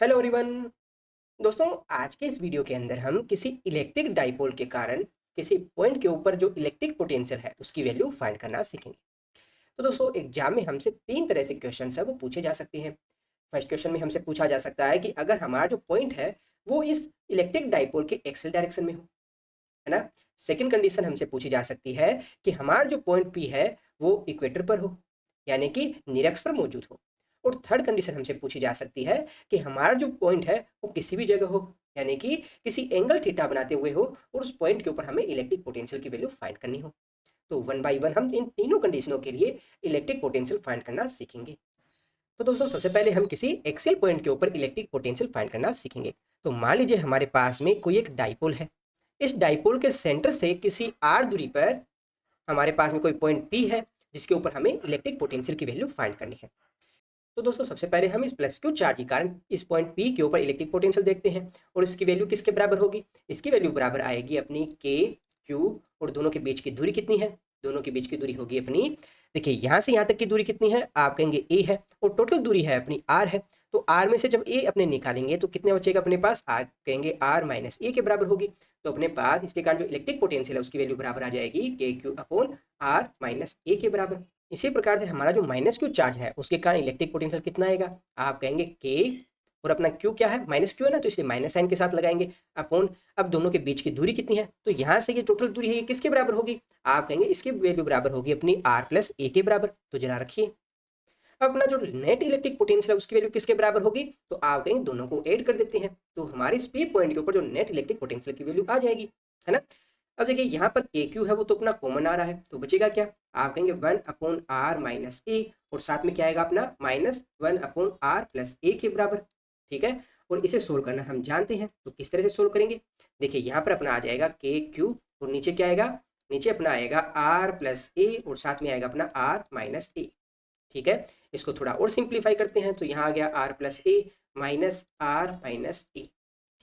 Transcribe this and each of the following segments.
Hello everyone. दोस्तों, आज के इस वीडियो के अंदर हम किसी इलेक्ट्रिक डाइपोल के कारण किसी पॉइंट के ऊपर जो इलेक्ट्रिक पोटेंशियल है उसकी वैल्यू फाइंड करना सीखेंगे। तो दोस्तों, एग्जाम में हमसे तीन तरह से क्वेश्चन है वो पूछे जा सकते हैं। फर्स्ट क्वेश्चन में हमसे पूछा जा सकता है कि अगर हमारा जो पॉइंट है वो इस इलेक्ट्रिक डाइपोल के एक्सल डायरेक्शन में हो, है ना। सेकंड कंडीशन हमसे पूछी जा सकती है कि हमारा जो पॉइंट पी है वो इक्वेटर पर हो, यानी कि निरक्ष पर मौजूद हो। और थर्ड कंडीशन हमसे पूछी जा सकती है कि हमारा जो पॉइंट है वो किसी भी जगह हो, यानी कि किसी एंगल थीटा बनाते हुए हो और उस पॉइंट के ऊपर हमें इलेक्ट्रिक पोटेंशियल की वैल्यू फाइंड करनी हो। तो वन बाय वन हम इन तीनों कंडीशनों के लिए इलेक्ट्रिक पोटेंशियल फाइंड करना सीखेंगे। तो दोस्तों, सबसे पहले हम किसी एक्सेल पॉइंट के ऊपर इलेक्ट्रिक पोटेंशियल फाइंड करना सीखेंगे। तो मान लीजिए हमारे पास में कोई एक डाइपोल है। इस डाइपोल के सेंटर से किसी आर दूरी पर हमारे पास में कोई पॉइंट पी है जिसके ऊपर हमें इलेक्ट्रिक पोटेंशियल की वैल्यू फाइंड करनी है। तो दोस्तों, सबसे पहले हम इस प्लस क्यू चार्ज के कारण इस पॉइंट पी के ऊपर इलेक्ट्रिक पोटेंशियल देखते हैं और इसकी वैल्यू किसके बराबर होगी। इसकी वैल्यू बराबर आएगी अपनी के क्यू, और दोनों के बीच की दूरी कितनी है। दोनों के बीच की दूरी होगी अपनी, देखिए यहाँ से यहाँ तक की दूरी कितनी है, आप कहेंगे ए है, और टोटल दूरी है अपनी आर है। तो आर में से जब ए अपने निकालेंगे तो कितने बचेगा अपने पास, आर कहेंगे आर माइनस ए के बराबर होगी। तो अपने पास इसके कारण जो इलेक्ट्रिक पोटेंशियल है उसकी वैल्यू बराबर आ जाएगी के क्यू अपॉन आर माइनस ए के बराबर। इसी प्रकार से हमारा जो माइनस क्यू चार्ज है उसके कारण इलेक्ट्रिक पोटेंशियल कितना आएगा, आप कहेंगे के, और अपना क्यू क्या है, माइनस क्यू है ना, तो इसे माइनस साइन के साथ लगाएंगे अपॉन, अब दोनों के बीच की दूरी कितनी है, तो यहाँ से ये टोटल दूरी है ये किसके बराबर होगी, आप कहेंगे इसकी वैल्यू बराबर होगी अपनी आर प्लस ए के बराबर। तो जरा रखिए, अपना जो नेट इलेक्ट्रिक पोटेंशियल है उसकी वैल्यू किसके बराबर होगी, तो आप कहेंगे दोनों को ऐड कर देते हैं, तो हमारे इस पी पॉइंट के ऊपर जो नेट इलेक्ट्रिक पोटेंशियल की वैल्यू आ जाएगी, है ना। अब देखिए यहाँ पर के क्यू है वो तो अपना कॉमन आ रहा है, तो बचेगा क्या, आप कहेंगे one upon r minus a, और साथ में क्या आएगा अपना minus one upon r plus a के बराबर। ठीक है, और इसे सोल्व करना हम जानते हैं, तो किस तरह से सोल्व करेंगे, देखिए यहाँ पर अपना आ जाएगा के क्यू, और नीचे क्या आएगा, नीचे अपना आएगा आर प्लस ए, और साथ में आएगा अपना आर माइनस ए। ठीक है, इसको थोड़ा और सिंप्लीफाई करते हैं, तो यहाँ आ गया r plus a minus r minus a.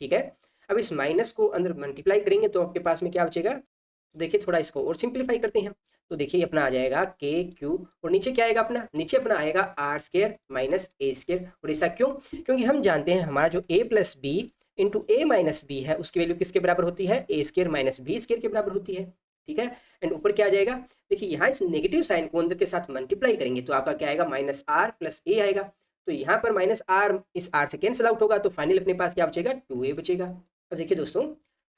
ठीक है, अब इस माइनस को अंदर मल्टीप्लाई करेंगे तो आपके पास में क्या बचेगा, तो देखिए थोड़ा इसको और सिंप्लीफाई करते हैं, तो देखिए अपना आ जाएगा के क्यू, और नीचे क्या आएगा अपना, नीचे अपना आएगा r square minus a square. और ऐसा क्यों, क्योंकि हम जानते हैं हमारा जो a plus b into a minus b है उसकी वैल्यू किसके बराबर होती है, a square minus b square के बराबर होती है। ठीक है, एंड ऊपर क्या आ जाएगा, देखिए यहाँ इस नेगेटिव साइन को अंदर के साथ मल्टीप्लाई करेंगे तो आपका क्या आएगा, माइनस आर प्लस ए आएगा। तो यहाँ पर माइनस आर इस आर से कैंसिल आउट होगा, तो फाइनल अपने पास क्या बचेगा, टू ए बचेगा। अब देखिए दोस्तों,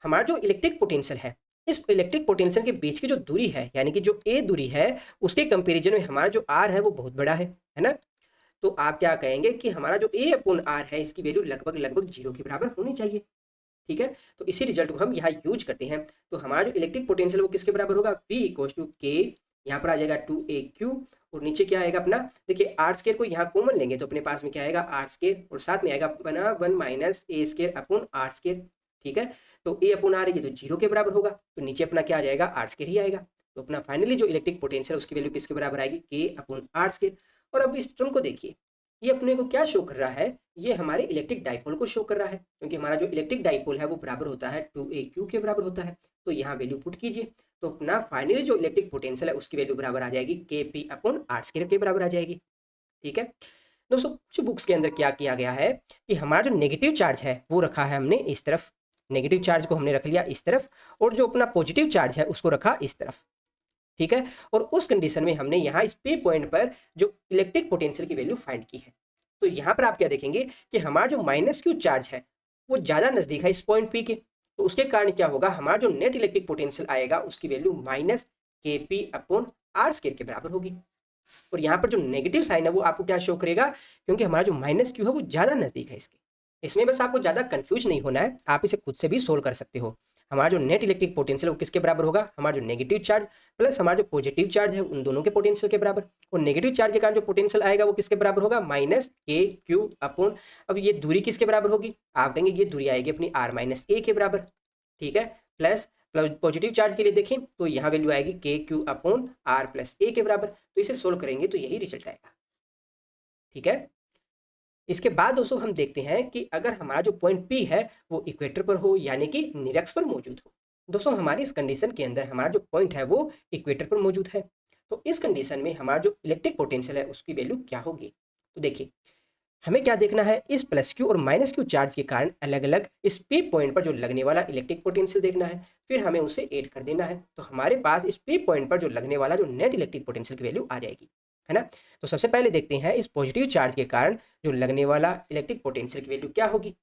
हमारा जो इलेक्ट्रिक पोटेंशियल है, इस इलेक्ट्रिक पोटेंशियल के बीच की जो दूरी है, यानी कि जो ए दूरी है, उसके कंपेरिजन में हमारा जो आर है वो बहुत बड़ा है ना। तो आप क्या कहेंगे कि हमारा जो ए अपॉन आर है इसकी वैल्यू लगभग लगभग जीरो के बराबर होनी चाहिए। ठीक है, तो इसी रिजल्ट को हम यहाँ यूज करते हैं, तो हमारा जो इलेक्ट्रिक पोटेंशियल वो किसके बराबर होगा, P इक्वल टू के, यहाँ पर आ जाएगा टू ए क्यू, और नीचे क्या आएगा अपना, देखिए आर स्केयर को यहाँ कॉमन लेंगे तो अपने पास में क्या आएगा आर स्केयर, और साथ में आएगा अपना one minus a square upon r square. ठीक है, तो ए अपॉन आर ये तो जीरो के बराबर होगा, तो नीचे अपना क्या आ जाएगा, आर स्केयर ही आएगा। तो अपना फाइनली जो इलेक्ट्रिक पोटेंशियल उसकी वैल्यू किसके बराबर आएगी, के अपॉन आर स्केयर। और अब इस टर्म को देखिए, ये अपने को क्या शो कर रहा है, ये हमारे इलेक्ट्रिक डाइपोल को शो कर रहा है, क्योंकि हमारा जो इलेक्ट्रिक डाइपोल है वो बराबर होता है टू ए क्यू के बराबर होता है। तो यहाँ वैल्यू पुट कीजिए, तो अपना फाइनली जो इलेक्ट्रिक पोटेंशियल है उसकी वैल्यू बराबर आ जाएगी के पी अपॉन आर स्क्वायर के बराबर आ जाएगी। ठीक है दोस्तों, कुछ बुक्स के अंदर क्या किया गया है कि हमारा जो नेगेटिव चार्ज है वो रखा है हमने इस तरफ, नेगेटिव चार्ज को हमने रख लिया इस तरफ, और जो अपना पॉजिटिव चार्ज है उसको रखा इस तरफ। ठीक है, और उस कंडीशन में हमने यहाँ इस पे पॉइंट पर जो इलेक्ट्रिक पोटेंशियल की वैल्यू फाइंड की है। तो यहाँ पर आप क्या देखेंगे कि हमारा जो माइनस क्यू चार्ज है वो ज़्यादा नज़दीक है इस पॉइंट पी के, तो उसके कारण क्या होगा, हमारा जो नेट इलेक्ट्रिक पोटेंशियल आएगा उसकी वैल्यू माइनस के पी अपॉन आर स्क्वायर के बराबर होगी। और यहाँ पर जो नेगेटिव साइन है वो आपको क्या शो करेगा, क्योंकि हमारा जो माइनस क्यू है वो ज़्यादा नज़दीक है इसके। इसमें बस आपको ज़्यादा कंफ्यूज नहीं होना है, आप इसे खुद से भी सोल्व कर सकते हो। हमारा जो नेट इलेक्ट्रिक पोटेंशियल वो किसके बराबर होगा, हमारा जो नेगेटिव चार्ज प्लस हमारा जो पॉजिटिव चार्ज है उन दोनों के पोटेंशियल के बराबर। और नेगेटिव चार्ज के कारण जो पोटेंशियल आएगा वो किसके बराबर होगा, माइनस के क्यू अपॉन, अब ये दूरी किसके बराबर होगी, आप कहेंगे ये दूरी आएगी अपनी आर माइनस ए के बराबर। ठीक है, प्लस पॉजिटिव चार्ज के लिए देखें तो यहाँ वैल्यू आएगी के Q upon r plus a के बराबर। तो इसे सोल्व करेंगे तो यही रिजल्ट आएगा। ठीक है, इसके बाद दोस्तों हम देखते हैं कि अगर हमारा जो पॉइंट पी है वो इक्वेटर पर हो, यानी कि निरक्ष पर मौजूद हो। दोस्तों, हमारी इस कंडीशन के अंदर हमारा जो पॉइंट है वो इक्वेटर पर मौजूद है, तो इस कंडीशन में हमारा जो इलेक्ट्रिक पोटेंशियल है उसकी वैल्यू क्या होगी। तो देखिए, हमें क्या देखना है, इस प्लस क्यू और माइनस क्यू चार्ज के कारण अलग अलग इस पी पॉइंट पर जो लगने वाला इलेक्ट्रिक पोटेंशियल देखना है, फिर हमें उसे ऐड कर देना है। तो हमारे पास इस पी पॉइंट पर जो लगने वाला जो नेट इलेक्ट्रिक पोटेंशियल की वैल्यू आ जाएगी, है ना। तो सबसे पहले देखते हैं इस पॉजिटिव चार्ज के कारण जो लगने वाला इलेक्ट्रिक पोटेंशियल की वैल्यू क्या होगी।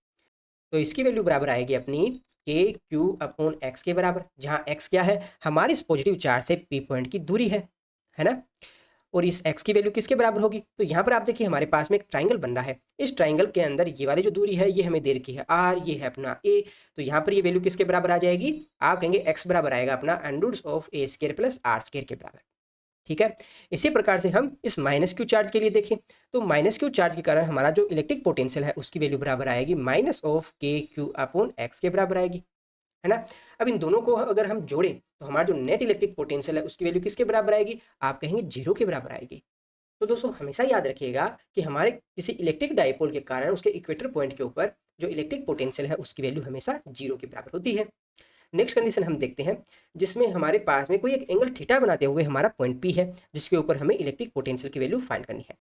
तो इसकी वैल्यू बराबर आएगी अपनी के क्यू अपॉन एक्स के बराबर, जहाँ एक्स क्या है, हमारे इस पॉजिटिव चार्ज से पी पॉइंट की दूरी है ना। और इस x की वैल्यू किसके बराबर होगी, तो यहाँ पर आप देखिए हमारे पास में एक ट्राइंगल बन रहा है। इस ट्राइंगल के अंदर ये वाली जो दूरी है ये हमें दे रखी है r, ये है अपना a। तो यहाँ पर ये वैल्यू किसके बराबर आ जाएगी, आप कहेंगे x बराबर आएगा अपना √a² प्लस r² के बराबर। ठीक है, इसी प्रकार से हम इस माइनस क्यू चार्ज के लिए देखें, तो माइनस क्यू चार्ज के कारण हमारा जो इलेक्ट्रिक पोटेंशियल है उसकी वैल्यू बराबर आएगी -k/q अपॉन x के बराबर आएगी, है ना। अब इन दोनों को अगर हम जोड़ें तो हमारा जो नेट इलेक्ट्रिक पोटेंशियल है उसकी वैल्यू किसके बराबर आएगी, आप कहेंगे 0 के बराबर आएगी। तो दोस्तों हमेशा याद रखिएगा कि हमारे किसी इलेक्ट्रिक डाइपोल के कारण उसके इक्वेटर पॉइंट के ऊपर जो इलेक्ट्रिक पोटेंशियल है उसकी वैल्यू हमेशा 0 के बराबर होती है। नेक्स्ट कंडीशन हम देखते हैं, जिसमें हमारे पास में कोई एक एंगल थीटा बनाते हुए हमारा पॉइंट पी है, जिसके ऊपर हमें इलेक्ट्रिक पोटेंशियल की वैल्यू फाइंड करनी है।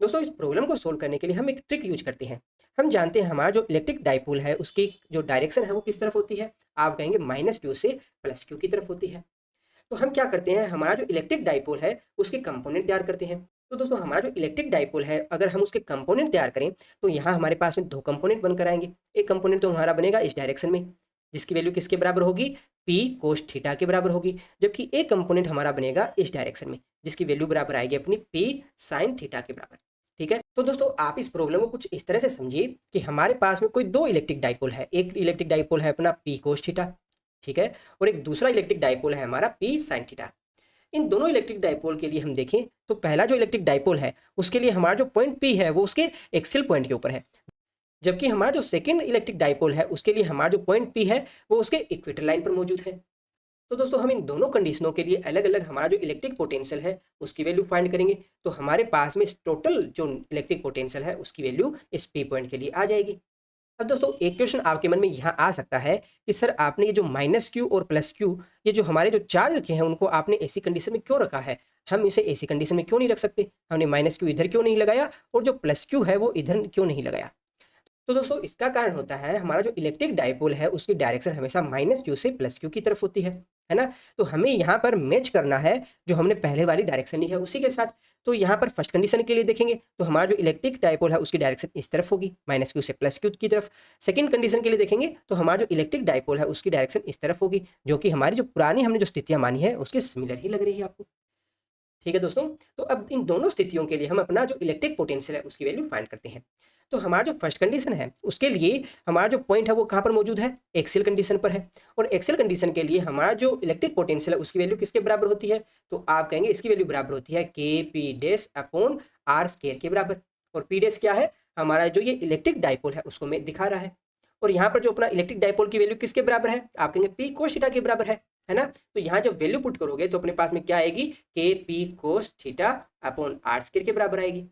दोस्तों इस प्रॉब्लम को सोल्व करने के लिए हम एक ट्रिक यूज करते हैं। हम जानते हैं हमारा जो इलेक्ट्रिक डाइपोल है उसकी जो डायरेक्शन है वो किस तरफ होती है, आप कहेंगे -q से +q की तरफ होती है। तो हम क्या करते हैं, हमारा जो इलेक्ट्रिक डाइपोल है उसके कंपोनेंट तैयार करते हैं। तो दोस्तों हमारा जो इलेक्ट्रिक डाइपोल है अगर हम उसके कंपोनेंट तैयार करें तो यहाँ हमारे पास में 2 कंपोनेंट बनकर आएंगे। एक कंपोनेंट तो हमारा बनेगा इस डायरेक्शन में, जिसकी वैल्यू किसके बराबर होगी, p cos थीटा के बराबर होगी। जबकि एक कंपोनेंट हमारा बनेगा इस डायरेक्शन में, जिसकी वैल्यू बराबर आएगी अपनी p sin थीटा के बराबर। ठीक है, तो दोस्तों आप इस प्रॉब्लम को कुछ इस तरह से समझिए कि हमारे पास में कोई 2 इलेक्ट्रिक डाइपोल है। एक इलेक्ट्रिक डाइपोल है अपना p cos थीटा, ठीक है, और एक दूसरा इलेक्ट्रिक डाइपोल है हमारा p sin थीटा। इन दोनों इलेक्ट्रिक डाइपोल के लिए हम देखें तो पहला जो इलेक्ट्रिक डाइपोल है उसके लिए हमारा जो पॉइंट P है वो उसके एक्सियल पॉइंट के ऊपर है, जबकि हमारा जो सेकंड इलेक्ट्रिक डाइपोल है उसके लिए हमारा जो पॉइंट P है वो उसके इक्वेटर लाइन पर मौजूद है। तो दोस्तों हम इन दोनों कंडीशनों के लिए अलग अलग हमारा जो इलेक्ट्रिक पोटेंशियल है उसकी वैल्यू फाइंड करेंगे। तो हमारे पास में इस टोटल जो इलेक्ट्रिक पोटेंशियल है उसकी वैल्यू इस P पॉइंट के लिए आ जाएगी। अब दोस्तों एक क्वेश्चन आपके मन में यहाँ आ सकता है कि सर आपने ये जो -q और +q ये जो हमारे जो चार्ज रखे हैं उनको आपने ऐसी कंडीशन में क्यों रखा है, हम इसे ऐसी कंडीशन में क्यों नहीं रख सकते, हमने -q इधर क्यों नहीं लगाया और जो +q है वो इधर क्यों नहीं लगाया। तो दोस्तों इसका कारण होता है हमारा जो इलेक्ट्रिक डाइपोल है उसकी डायरेक्शन हमेशा -q से +q की तरफ होती है ना। तो हमें यहाँ पर मैच करना है जो हमने पहले वाली डायरेक्शन ली है उसी के साथ। तो यहाँ पर फर्स्ट कंडीशन के लिए देखेंगे तो हमारा जो इलेक्ट्रिक डाइपोल है उसकी डायरेक्शन इस तरफ होगी, -q से +q की तरफ। सेकंड कंडीशन के लिए देखेंगे तो हमारा जो इलेक्ट्रिक डाइपोल है उसकी डायरेक्शन इस तरफ होगी, जो कि हमारी जो पुरानी हमने जो स्थितियाँ मानी है उसके सिमिलर ही लग रही है आपको। ठीक है दोस्तों, तो अब इन दोनों स्थितियों के लिए हम अपना जो इलेक्ट्रिक पोटेंशियल है उसकी वैल्यू फाइंड करते हैं। तो हमारा जो फर्स्ट कंडीशन है उसके लिए हमारा जो पॉइंट है वो कहाँ पर मौजूद है, एक्सियल कंडीशन पर है। और एक्सियल कंडीशन के लिए हमारा जो इलेक्ट्रिक पोटेंशियल है उसकी वैल्यू किसके बराबर होती है, तो आप कहेंगे इसकी वैल्यू बराबर होती है kp' अपॉन r² के बराबर। और p' क्या है, हमारा जो ये इलेक्ट्रिक डाइपोल है उसको मैं दिखा रहा है। और यहाँ पर जो अपना इलेक्ट्रिक डाइपोल की वैल्यू किसके बराबर है, आप कहेंगे p cos थीटा के बराबर है ना। तो यहाँ जब वैल्यू पुट करोगे तो अपने पास में क्या आएगी, kp cos theta upon r² के बराबर आएगी।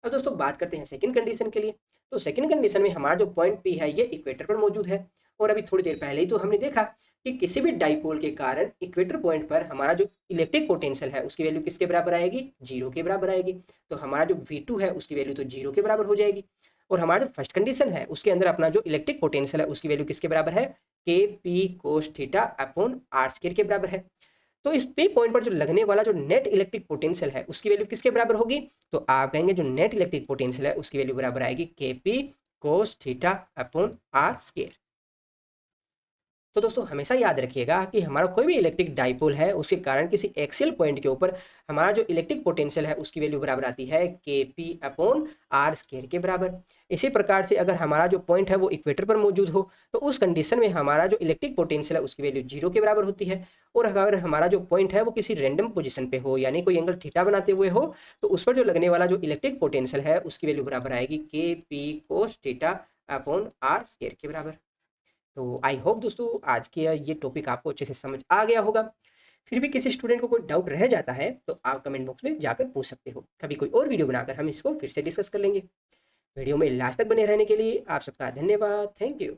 अब दोस्तों बात करते हैं सेकंड कंडीशन के लिए। तो सेकंड कंडीशन में हमारा जो पॉइंट P है ये इक्वेटर पर मौजूद है। और अभी थोड़ी देर पहले ही तो हमने देखा कि किसी भी डाइपोल के कारण इक्वेटर पॉइंट पर हमारा जो इलेक्ट्रिक पोटेंशियल है उसकी वैल्यू किसके बराबर आएगी, 0 के बराबर आएगी। तो हमारा जो V2 है उसकी वैल्यू तो 0 के बराबर हो जाएगी। और हमारा जो फर्स्ट कंडीशन है उसके अंदर अपना जो इलेक्ट्रिक पोटेंशियल है उसकी वैल्यू किसके बराबर है, kp cos theta upon r² के बराबर है। तो इस P पॉइंट पर जो लगने वाला जो नेट इलेक्ट्रिक पोटेंशियल है उसकी वैल्यू किसके बराबर होगी, तो आप कहेंगे जो नेट इलेक्ट्रिक पोटेंशियल है उसकी वैल्यू बराबर आएगी kp cos theta upon r²। तो दोस्तों हमेशा याद रखिएगा कि हमारा कोई भी इलेक्ट्रिक डाइपोल है उसके कारण किसी एक्सियल पॉइंट के ऊपर हमारा जो इलेक्ट्रिक पोटेंशियल है उसकी वैल्यू बराबर आती है kp अपॉन r² के बराबर। इसी प्रकार से अगर हमारा जो पॉइंट है वो इक्वेटर पर मौजूद हो तो उस कंडीशन में हमारा जो इलेक्ट्रिक पोटेंशियल है उसकी वैल्यू 0 के बराबर होती है। और अगर हमारा जो पॉइंट है वो किसी रैंडम पोजीशन पे हो यानी कोई एंगल थीटा बनाते हुए हो तो उस पर जो लगने वाला जो इलेक्ट्रिक पोटेंशियल है उसकी वैल्यू बराबर आएगी kp cos theta upon r² के बराबर। तो आई होप दोस्तों आज के ये टॉपिक आपको अच्छे से समझ आ गया होगा। फिर भी किसी स्टूडेंट को कोई डाउट रह जाता है तो आप कमेंट बॉक्स में जाकर पूछ सकते हो। कभी कोई और वीडियो बनाकर हम इसको फिर से डिस्कस कर लेंगे। वीडियो में लास्ट तक बने रहने के लिए आप सबका धन्यवाद। Thank you.